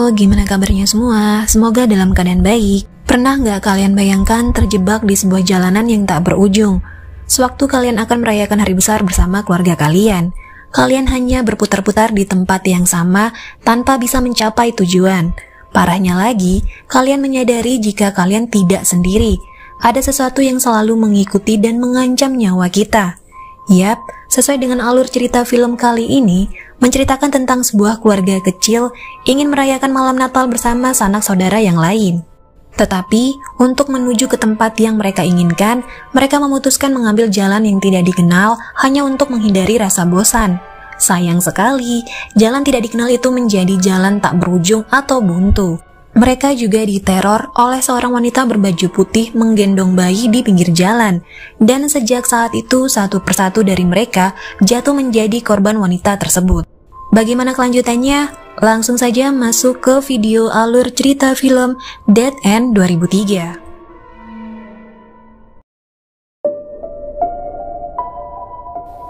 Halo, gimana kabarnya semua? Semoga dalam keadaan baik. Pernah nggak kalian bayangkan terjebak di sebuah jalanan yang tak berujung? Sewaktu kalian akan merayakan hari besar bersama keluarga kalian, kalian hanya berputar-putar di tempat yang sama tanpa bisa mencapai tujuan. Parahnya lagi, kalian menyadari jika kalian tidak sendiri. Ada sesuatu yang selalu mengikuti dan mengancam nyawa kita. Yap, sesuai dengan alur cerita film kali ini, menceritakan tentang sebuah keluarga kecil ingin merayakan malam Natal bersama sanak saudara yang lain. Tetapi, untuk menuju ke tempat yang mereka inginkan, mereka memutuskan mengambil jalan yang tidak dikenal hanya untuk menghindari rasa bosan. Sayang sekali, jalan tidak dikenal itu menjadi jalan tak berujung atau buntu. Mereka juga diteror oleh seorang wanita berbaju putih menggendong bayi di pinggir jalan. Dan sejak saat itu, satu persatu dari mereka jatuh menjadi korban wanita tersebut. Bagaimana kelanjutannya? Langsung saja masuk ke video alur cerita film Dead End 2003.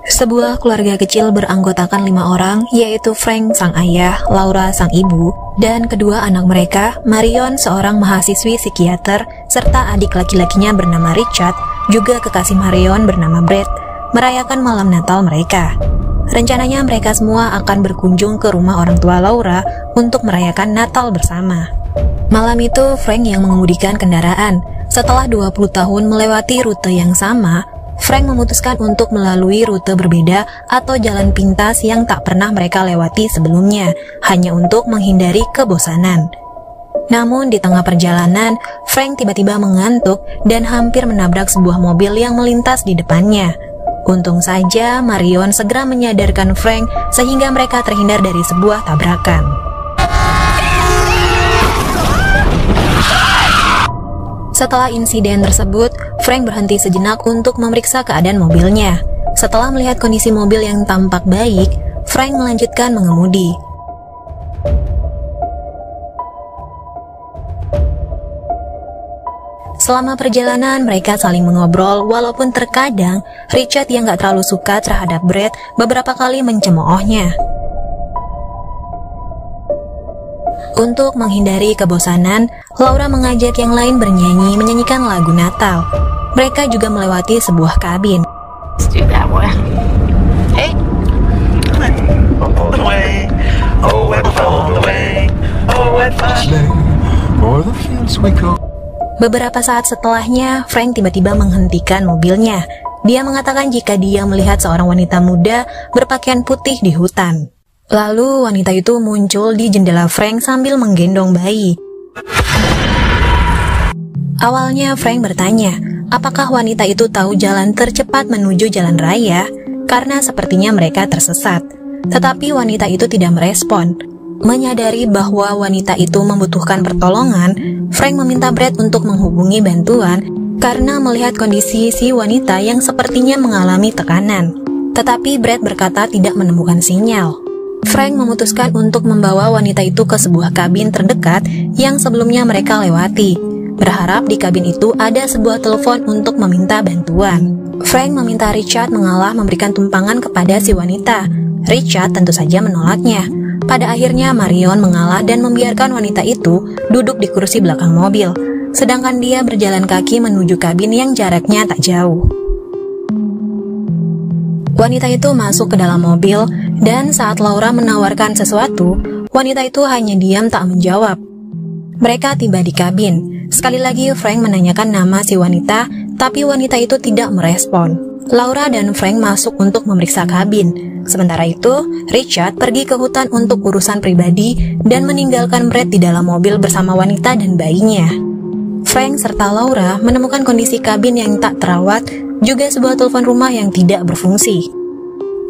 Sebuah keluarga kecil beranggotakan 5 orang, yaitu Frank sang ayah, Laura sang ibu, dan kedua anak mereka, Marion seorang mahasiswi psikiater, serta adik laki-lakinya bernama Richard, juga kekasih Marion bernama Brett, merayakan malam Natal mereka. Rencananya mereka semua akan berkunjung ke rumah orang tua Laura untuk merayakan Natal bersama. Malam itu Frank yang mengemudikan kendaraan. Setelah 20 tahun melewati rute yang sama, Frank memutuskan untuk melalui rute berbeda atau jalan pintas yang tak pernah mereka lewati sebelumnya, hanya untuk menghindari kebosanan. Namun di tengah perjalanan, Frank tiba-tiba mengantuk dan hampir menabrak sebuah mobil yang melintas di depannya. Untung saja Marion segera menyadarkan Frank sehingga mereka terhindar dari sebuah tabrakan. Setelah insiden tersebut, Frank berhenti sejenak untuk memeriksa keadaan mobilnya. Setelah melihat kondisi mobil yang tampak baik, Frank melanjutkan mengemudi. Selama perjalanan, mereka saling mengobrol, walaupun terkadang Richard yang gak terlalu suka terhadap Brett beberapa kali mencemoohnya. Untuk menghindari kebosanan, Laura mengajak yang lain bernyanyi menyanyikan lagu Natal. Mereka juga melewati sebuah kabin. Beberapa saat setelahnya, Frank tiba-tiba menghentikan mobilnya. Dia mengatakan jika dia melihat seorang wanita muda berpakaian putih di hutan. Lalu wanita itu muncul di jendela Frank sambil menggendong bayi. Awalnya Frank bertanya, apakah wanita itu tahu jalan tercepat menuju jalan raya? Karena sepertinya mereka tersesat. Tetapi wanita itu tidak merespon. Menyadari bahwa wanita itu membutuhkan pertolongan, Frank meminta Brett untuk menghubungi bantuan karena melihat kondisi si wanita yang sepertinya mengalami tekanan. Tetapi Brett berkata tidak menemukan sinyal. Frank memutuskan untuk membawa wanita itu ke sebuah kabin terdekat yang sebelumnya mereka lewati. Berharap di kabin itu ada sebuah telepon untuk meminta bantuan. Frank meminta Richard mengalah memberikan tumpangan kepada si wanita. Richard tentu saja menolaknya. Pada akhirnya Marion mengalah dan membiarkan wanita itu duduk di kursi belakang mobil, sedangkan dia berjalan kaki menuju kabin yang jaraknya tak jauh. Wanita itu masuk ke dalam mobil, dan saat Laura menawarkan sesuatu, wanita itu hanya diam tak menjawab. Mereka tiba di kabin. Sekali lagi Frank menanyakan nama si wanita, tapi wanita itu tidak merespon. Laura dan Frank masuk untuk memeriksa kabin. Sementara itu, Richard pergi ke hutan untuk urusan pribadi dan meninggalkan Brett di dalam mobil bersama wanita dan bayinya. Frank serta Laura menemukan kondisi kabin yang tak terawat, juga sebuah telepon rumah yang tidak berfungsi.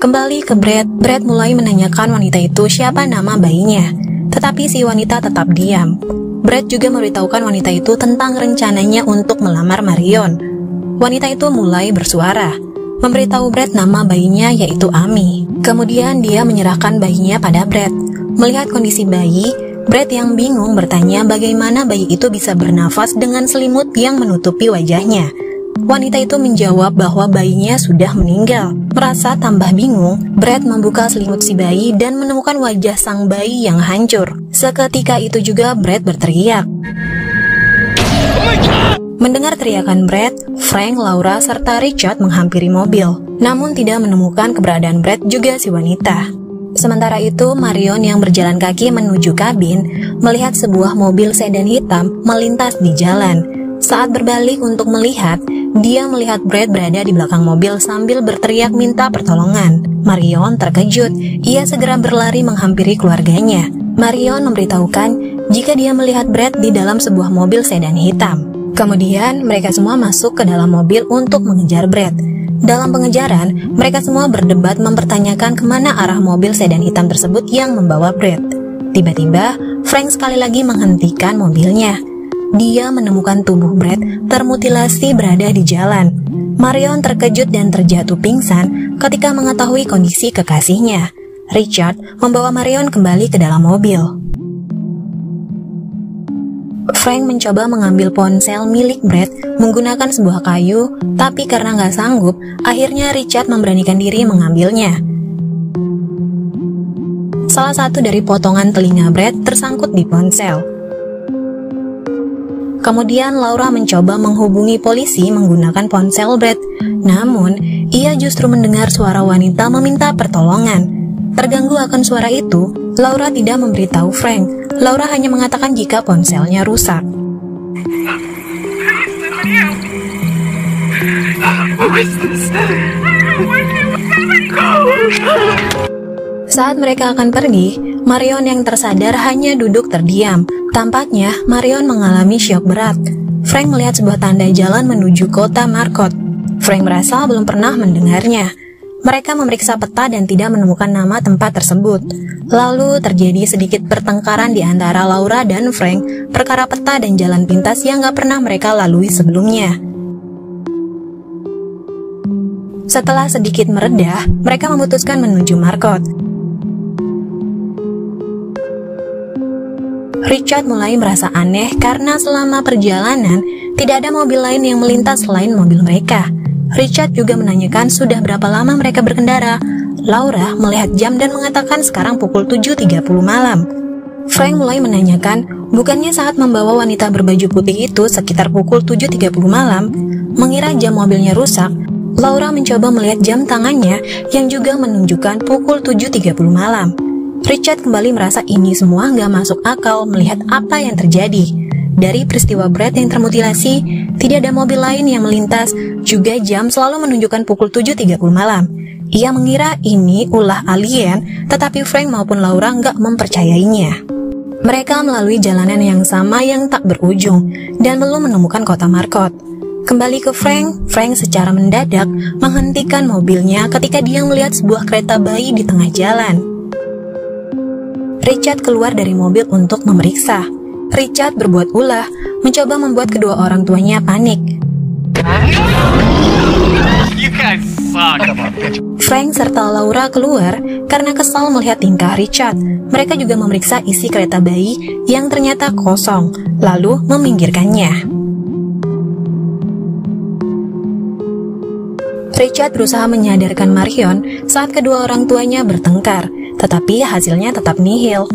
Kembali ke Brett mulai menanyakan wanita itu siapa nama bayinya, tetapi si wanita tetap diam. Brett juga memberitahukan wanita itu tentang rencananya untuk melamar Marion. Wanita itu mulai bersuara, memberitahu Brett nama bayinya yaitu Amy. Kemudian dia menyerahkan bayinya pada Brett. Melihat kondisi bayi, Brett yang bingung bertanya bagaimana bayi itu bisa bernafas dengan selimut yang menutupi wajahnya. Wanita itu menjawab bahwa bayinya sudah meninggal. Merasa tambah bingung, Brett membuka selimut si bayi dan menemukan wajah sang bayi yang hancur. Seketika itu juga Brad berteriak. Mendengar teriakan Brad, Frank, Laura, serta Richard menghampiri mobil, namun tidak menemukan keberadaan Brad juga si wanita. Sementara itu, Marion yang berjalan kaki menuju kabin melihat sebuah mobil sedan hitam melintas di jalan. Saat berbalik untuk melihat, dia melihat Brad berada di belakang mobil sambil berteriak minta pertolongan. Marion terkejut, ia segera berlari menghampiri keluarganya. Marion memberitahukan jika dia melihat Brad di dalam sebuah mobil sedan hitam. Kemudian mereka semua masuk ke dalam mobil untuk mengejar Brad. Dalam pengejaran, mereka semua berdebat mempertanyakan kemana arah mobil sedan hitam tersebut yang membawa Brad. Tiba-tiba, Frank sekali lagi menghentikan mobilnya. Dia menemukan tubuh Brad termutilasi berada di jalan. Marion terkejut dan terjatuh pingsan ketika mengetahui kondisi kekasihnya. Richard membawa Marion kembali ke dalam mobil. Frank mencoba mengambil ponsel milik Brad menggunakan sebuah kayu, tapi karena nggak sanggup, akhirnya Richard memberanikan diri mengambilnya. Salah satu dari potongan telinga Brad tersangkut di ponsel. Kemudian Laura mencoba menghubungi polisi menggunakan ponsel Brad, namun ia justru mendengar suara wanita meminta pertolongan. Terganggu akan suara itu, Laura tidak memberitahu Frank. Laura hanya mengatakan jika ponselnya rusak. Saat mereka akan pergi, Marion yang tersadar hanya duduk terdiam. Tampaknya Marion mengalami syok berat. Frank melihat sebuah tanda jalan menuju kota Marcotte. Frank merasa belum pernah mendengarnya. Mereka memeriksa peta dan tidak menemukan nama tempat tersebut. Lalu terjadi sedikit pertengkaran di antara Laura dan Frank perkara peta dan jalan pintas yang gak pernah mereka lalui sebelumnya. Setelah sedikit meredah, mereka memutuskan menuju Marcotte. Richard mulai merasa aneh karena selama perjalanan tidak ada mobil lain yang melintas selain mobil mereka. Richard juga menanyakan sudah berapa lama mereka berkendara. Laura melihat jam dan mengatakan sekarang pukul 7.30 malam. Frank mulai menanyakan, bukannya saat membawa wanita berbaju putih itu sekitar pukul 7.30 malam? Mengira jam mobilnya rusak, Laura mencoba melihat jam tangannya yang juga menunjukkan pukul 7.30 malam. Richard kembali merasa ini semua nggak masuk akal melihat apa yang terjadi. Dari peristiwa Brad yang termutilasi, tidak ada mobil lain yang melintas, juga jam selalu menunjukkan pukul 7.30 malam. Ia mengira ini ulah alien, tetapi Frank maupun Laura nggak mempercayainya. Mereka melalui jalanan yang sama yang tak berujung, dan belum menemukan kota Marcotte. Kembali ke Frank secara mendadak menghentikan mobilnya ketika dia melihat sebuah kereta bayi di tengah jalan. Richard keluar dari mobil untuk memeriksa. Richard berbuat ulah, mencoba membuat kedua orang tuanya panik. Frank serta Laura keluar karena kesal melihat tingkah Richard. Mereka juga memeriksa isi kereta bayi yang ternyata kosong, lalu meminggirkannya. Richard berusaha menyadarkan Marion saat kedua orang tuanya bertengkar, tetapi hasilnya tetap nihil.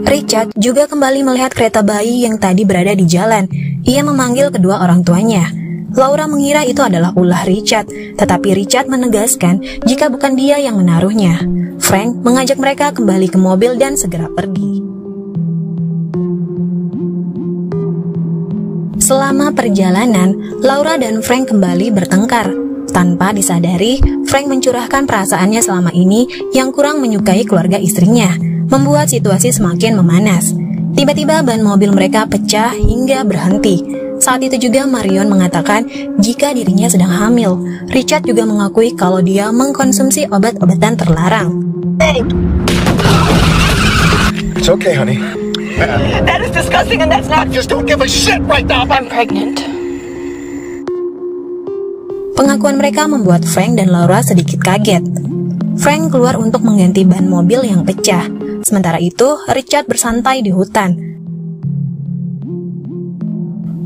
Richard juga kembali melihat kereta bayi yang tadi berada di jalan. Ia memanggil kedua orang tuanya. Laura mengira itu adalah ulah Richard, tetapi Richard menegaskan jika bukan dia yang menaruhnya. Frank mengajak mereka kembali ke mobil dan segera pergi. Selama perjalanan, Laura dan Frank kembali bertengkar. Tanpa disadari, Frank mencurahkan perasaannya selama ini yang kurang menyukai keluarga istrinya, membuat situasi semakin memanas. Tiba-tiba ban mobil mereka pecah hingga berhenti. Saat itu juga Marion mengatakan jika dirinya sedang hamil. Richard juga mengakui kalau dia mengkonsumsi obat-obatan terlarang. It's okay, honey. That is disgusting and that's not... Just don't give a shit right now. I'm pregnant. Pengakuan mereka membuat Frank dan Laura sedikit kaget. Frank keluar untuk mengganti ban mobil yang pecah. Sementara itu, Richard bersantai di hutan.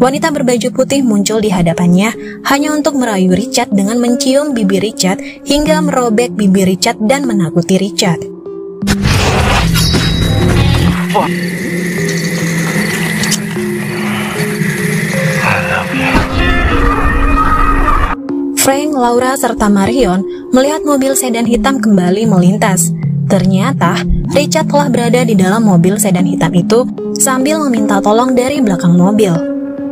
Wanita berbaju putih muncul di hadapannya hanya untuk merayu Richard dengan mencium bibir Richard hingga merobek bibir Richard dan menakuti Richard. Frank, Laura, serta Marion melihat mobil sedan hitam kembali melintas. Ternyata, Richard telah berada di dalam mobil sedan hitam itu sambil meminta tolong dari belakang mobil.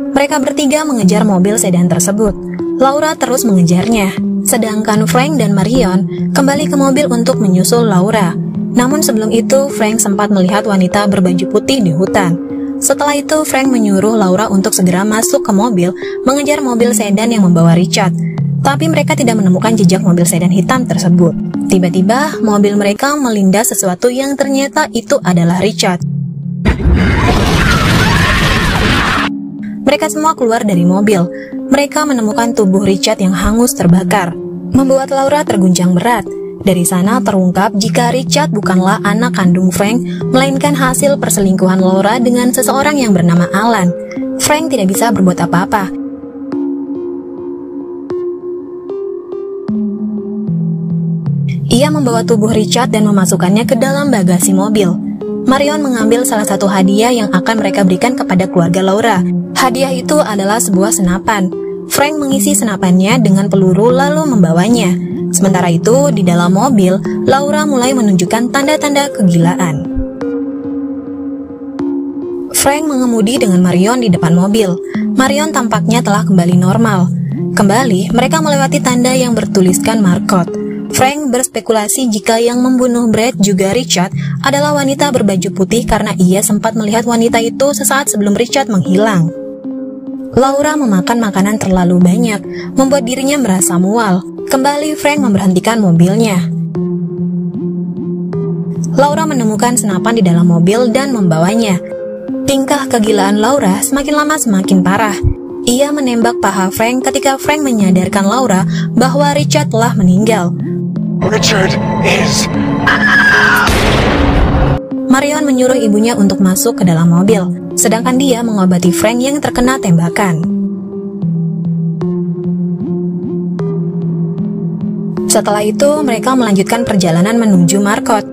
Mereka bertiga mengejar mobil sedan tersebut. Laura terus mengejarnya, sedangkan Frank dan Marion kembali ke mobil untuk menyusul Laura. Namun sebelum itu, Frank sempat melihat wanita berbaju putih di hutan. Setelah itu, Frank menyuruh Laura untuk segera masuk ke mobil, mengejar mobil sedan yang membawa Richard. Tapi mereka tidak menemukan jejak mobil sedan hitam tersebut. Tiba-tiba, mobil mereka melindas sesuatu yang ternyata itu adalah Richard. Mereka semua keluar dari mobil. Mereka menemukan tubuh Richard yang hangus terbakar, membuat Laura terguncang berat. Dari sana terungkap jika Richard bukanlah anak kandung Frank, melainkan hasil perselingkuhan Laura dengan seseorang yang bernama Alan. Frank tidak bisa berbuat apa-apa. Ia membawa tubuh Richard dan memasukkannya ke dalam bagasi mobil. Marion mengambil salah satu hadiah yang akan mereka berikan kepada keluarga Laura. Hadiah itu adalah sebuah senapan. Frank mengisi senapannya dengan peluru lalu membawanya. Sementara itu, di dalam mobil, Laura mulai menunjukkan tanda-tanda kegilaan. Frank mengemudi dengan Marion di depan mobil. Marion tampaknya telah kembali normal. Kembali, mereka melewati tanda yang bertuliskan Marcotte. Frank berspekulasi jika yang membunuh Brad juga Richard adalah wanita berbaju putih karena ia sempat melihat wanita itu sesaat sebelum Richard menghilang. Laura memakan makanan terlalu banyak, membuat dirinya merasa mual. Kembali Frank memberhentikan mobilnya. Laura menemukan senapan di dalam mobil dan membawanya. Tingkah kegilaan Laura semakin lama semakin parah. Ia menembak paha Frank ketika Frank menyadarkan Laura bahwa Richard telah meninggal. Richard is... Marion menyuruh ibunya untuk masuk ke dalam mobil, sedangkan dia mengobati Frank yang terkena tembakan. Setelah itu, mereka melanjutkan perjalanan menuju Marcotte.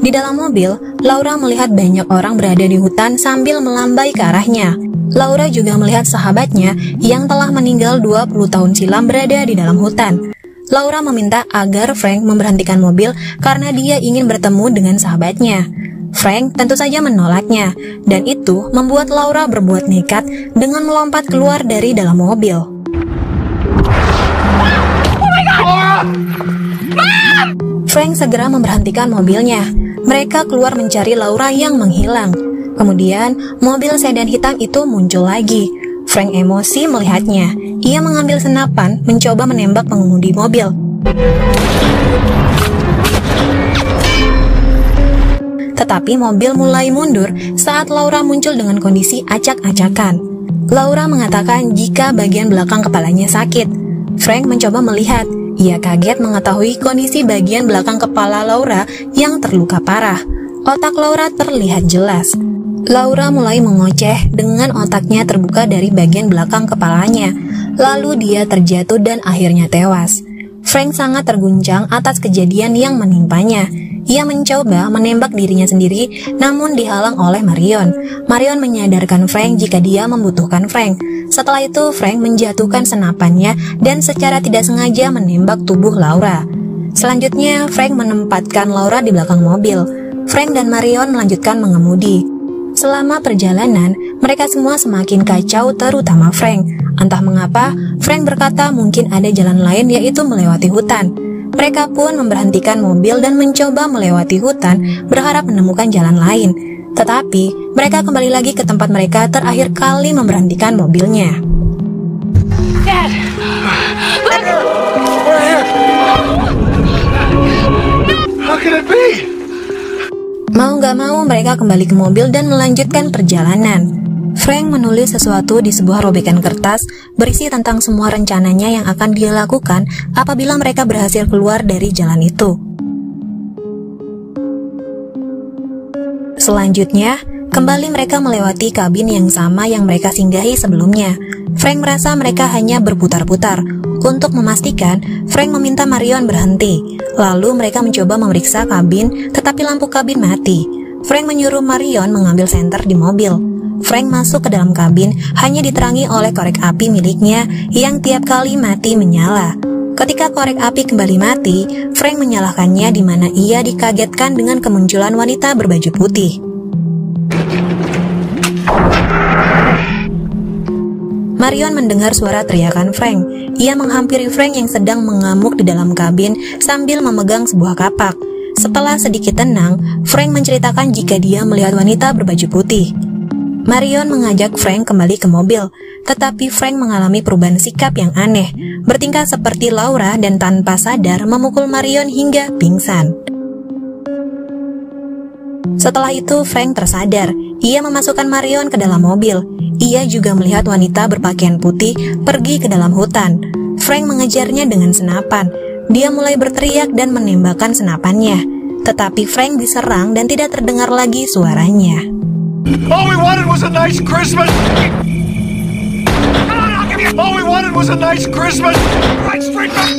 Di dalam mobil, Laura melihat banyak orang berada di hutan sambil melambai ke arahnya. Laura juga melihat sahabatnya yang telah meninggal 20 tahun silam berada di dalam hutan. Laura meminta agar Frank memberhentikan mobil karena dia ingin bertemu dengan sahabatnya. Frank tentu saja menolaknya, dan itu membuat Laura berbuat nekat dengan melompat keluar dari dalam mobil. Frank segera memberhentikan mobilnya. Mereka keluar mencari Laura yang menghilang. Kemudian, mobil sedan hitam itu muncul lagi. Frank emosi melihatnya. Ia mengambil senapan, mencoba menembak pengemudi mobil. Tetapi mobil mulai mundur saat Laura muncul dengan kondisi acak-acakan. Laura mengatakan jika bagian belakang kepalanya sakit. Frank mencoba melihat. Ia kaget mengetahui kondisi bagian belakang kepala Laura yang terluka parah. Otak Laura terlihat jelas. Laura mulai mengoceh dengan otaknya terbuka dari bagian belakang kepalanya. Lalu dia terjatuh dan akhirnya tewas. Frank sangat terguncang atas kejadian yang menimpanya. Ia mencoba menembak dirinya sendiri, namun dihalang oleh Marion. Marion menyadarkan Frank jika dia membutuhkan Frank. Setelah itu, Frank menjatuhkan senapannya dan secara tidak sengaja menembak tubuh Laura. Selanjutnya, Frank menempatkan Laura di belakang mobil. Frank dan Marion melanjutkan mengemudi. Selama perjalanan, mereka semua semakin kacau, terutama Frank. Entah mengapa, Frank berkata mungkin ada jalan lain, yaitu melewati hutan. Mereka pun memberhentikan mobil dan mencoba melewati hutan, berharap menemukan jalan lain. Tetapi, mereka kembali lagi ke tempat mereka terakhir kali memberhentikan mobilnya. Dad! Look! How can it be? Mau gak mau, mereka kembali ke mobil dan melanjutkan perjalanan. Frank menulis sesuatu di sebuah robekan kertas berisi tentang semua rencananya yang akan dia lakukan apabila mereka berhasil keluar dari jalan itu. Selanjutnya, Kembali mereka melewati kabin yang sama yang mereka singgahi sebelumnya. Frank merasa mereka hanya berputar-putar. Untuk memastikan, Frank meminta Marion berhenti. Lalu mereka mencoba memeriksa kabin, tetapi lampu kabin mati. Frank menyuruh Marion mengambil senter di mobil. Frank masuk ke dalam kabin hanya diterangi oleh korek api miliknya yang tiap kali mati menyala. Ketika korek api kembali mati, Frank menyalakannya di mana ia dikagetkan dengan kemunculan wanita berbaju putih. Marion mendengar suara teriakan Frank. Ia menghampiri Frank yang sedang mengamuk di dalam kabin sambil memegang sebuah kapak. Setelah sedikit tenang, Frank menceritakan jika dia melihat wanita berbaju putih. Marion mengajak Frank kembali ke mobil, tetapi Frank mengalami perubahan sikap yang aneh, bertingkah seperti Laura dan tanpa sadar memukul Marion hingga pingsan. Setelah itu Frank tersadar. Ia memasukkan Marion ke dalam mobil. Ia juga melihat wanita berpakaian putih pergi ke dalam hutan. Frank mengejarnya dengan senapan. Dia mulai berteriak dan menembakkan senapannya. Tetapi Frank diserang dan tidak terdengar lagi suaranya. All we wanted was a nice Christmas! All we wanted was a nice Christmas! Right straight back!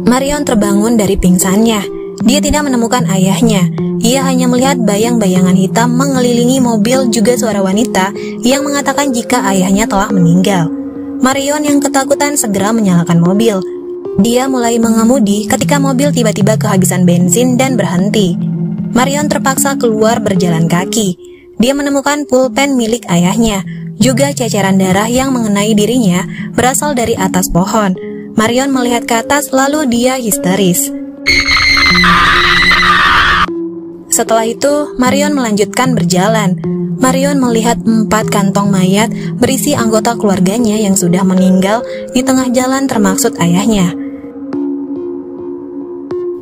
Marion terbangun dari pingsannya. Dia tidak menemukan ayahnya. Ia hanya melihat bayang-bayangan hitam mengelilingi mobil, juga suara wanita yang mengatakan jika ayahnya telah meninggal. Marion yang ketakutan segera menyalakan mobil. Dia mulai mengemudi ketika mobil tiba-tiba kehabisan bensin dan berhenti. Marion terpaksa keluar berjalan kaki. Dia menemukan pulpen milik ayahnya, juga ceceran darah yang mengenai dirinya berasal dari atas pohon. Marion melihat ke atas lalu dia histeris. Setelah itu, Marion melanjutkan berjalan. Marion melihat 4 kantong mayat berisi anggota keluarganya yang sudah meninggal di tengah jalan termaksud ayahnya.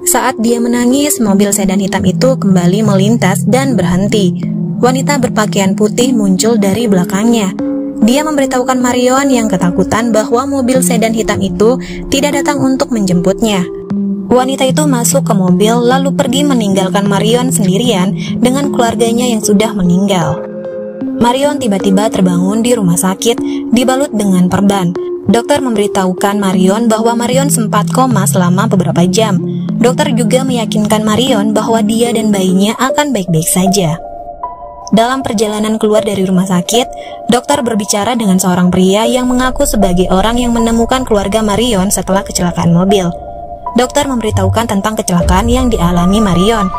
Saat dia menangis, mobil sedan hitam itu kembali melintas dan berhenti. Wanita berpakaian putih muncul dari belakangnya. Dia memberitahukan Marion yang ketakutan bahwa mobil sedan hitam itu tidak datang untuk menjemputnya. Wanita itu masuk ke mobil lalu pergi meninggalkan Marion sendirian dengan keluarganya yang sudah meninggal. Marion tiba-tiba terbangun di rumah sakit dibalut dengan perban. Dokter memberitahukan Marion bahwa Marion sempat koma selama beberapa jam. Dokter juga meyakinkan Marion bahwa dia dan bayinya akan baik-baik saja. Dalam perjalanan keluar dari rumah sakit, dokter berbicara dengan seorang pria yang mengaku sebagai orang yang menemukan keluarga Marion setelah kecelakaan mobil. Dokter memberitahukan tentang kecelakaan yang dialami Marion.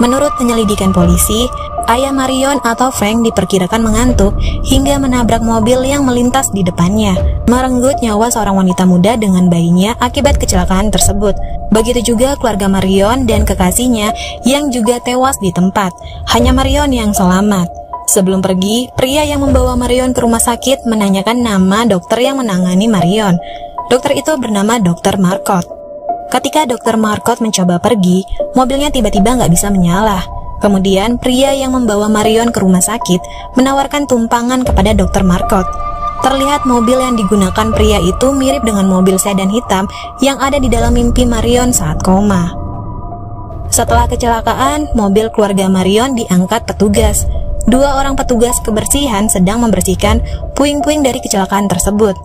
Menurut penyelidikan polisi, ayah Marion atau Frank diperkirakan mengantuk hingga menabrak mobil yang melintas di depannya, merenggut nyawa seorang wanita muda dengan bayinya akibat kecelakaan tersebut. Begitu juga keluarga Marion dan kekasihnya yang juga tewas di tempat. Hanya Marion yang selamat. Sebelum pergi, pria yang membawa Marion ke rumah sakit menanyakan nama dokter yang menangani Marion. Dokter itu bernama Dr. Marcotte. Ketika Dr. Marcotte mencoba pergi, mobilnya tiba-tiba nggak bisa menyala. Kemudian pria yang membawa Marion ke rumah sakit menawarkan tumpangan kepada Dr. Marcotte. Terlihat mobil yang digunakan pria itu mirip dengan mobil sedan hitam yang ada di dalam mimpi Marion saat koma. Setelah kecelakaan, mobil keluarga Marion diangkat petugas. 2 orang petugas kebersihan sedang membersihkan puing-puing dari kecelakaan tersebut.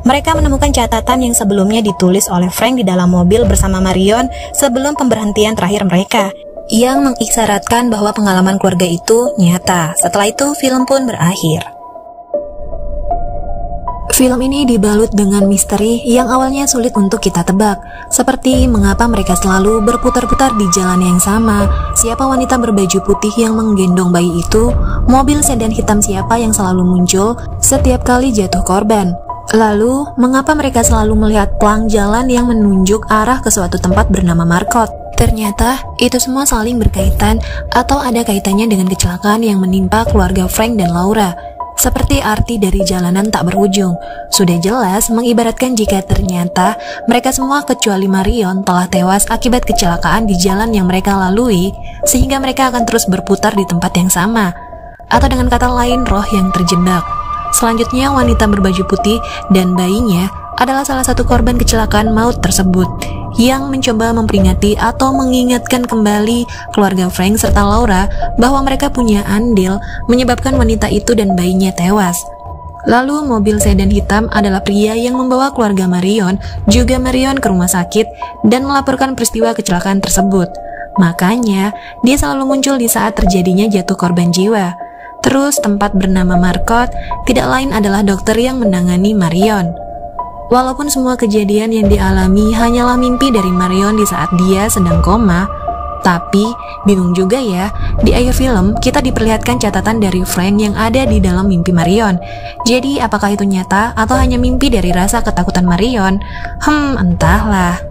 Mereka menemukan catatan yang sebelumnya ditulis oleh Frank di dalam mobil bersama Marion sebelum pemberhentian terakhir mereka, yang mengisyaratkan bahwa pengalaman keluarga itu nyata. Setelah itu, film pun berakhir. Film ini dibalut dengan misteri yang awalnya sulit untuk kita tebak, seperti mengapa mereka selalu berputar-putar di jalan yang sama, siapa wanita berbaju putih yang menggendong bayi itu, mobil sedan hitam siapa yang selalu muncul setiap kali jatuh korban. Lalu, mengapa mereka selalu melihat pelang jalan yang menunjuk arah ke suatu tempat bernama Marcotte? Ternyata, itu semua saling berkaitan atau ada kaitannya dengan kecelakaan yang menimpa keluarga Frank dan Laura. Seperti arti dari jalanan tak berujung, sudah jelas mengibaratkan jika ternyata mereka semua kecuali Marion telah tewas akibat kecelakaan di jalan yang mereka lalui, sehingga mereka akan terus berputar di tempat yang sama. Atau dengan kata lain, roh yang terjebak. Selanjutnya, wanita berbaju putih dan bayinya adalah salah satu korban kecelakaan maut tersebut yang mencoba memperingati atau mengingatkan kembali keluarga Frank serta Laura bahwa mereka punya andil menyebabkan wanita itu dan bayinya tewas. Lalu mobil sedan hitam adalah pria yang membawa keluarga Marion, juga Marion ke rumah sakit dan melaporkan peristiwa kecelakaan tersebut. Makanya, dia selalu muncul di saat terjadinya jatuh korban jiwa. Terus tempat bernama Marcotte tidak lain adalah dokter yang menangani Marion. Walaupun semua kejadian yang dialami hanyalah mimpi dari Marion di saat dia sedang koma, tapi bingung juga ya, di akhir film kita diperlihatkan catatan dari Frank yang ada di dalam mimpi Marion. Jadi apakah itu nyata atau hanya mimpi dari rasa ketakutan Marion? Entahlah.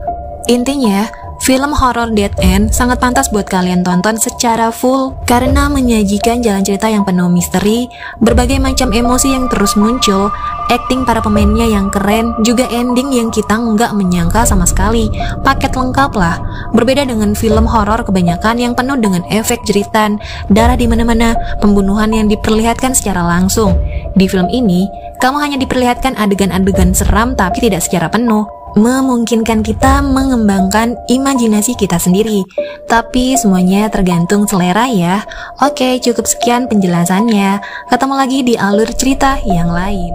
Intinya, film horor Dead End sangat pantas buat kalian tonton secara full karena menyajikan jalan cerita yang penuh misteri, berbagai macam emosi yang terus muncul, akting para pemainnya yang keren, juga ending yang kita nggak menyangka sama sekali. Paket lengkap lah. Berbeda dengan film horor kebanyakan yang penuh dengan efek jeritan, darah di mana-mana, pembunuhan yang diperlihatkan secara langsung. Di film ini, kamu hanya diperlihatkan adegan-adegan seram tapi tidak secara penuh, memungkinkan kita mengembangkan imajinasi kita sendiri. Tapi semuanya tergantung selera ya. Oke, cukup sekian penjelasannya. Ketemu lagi di alur cerita yang lain.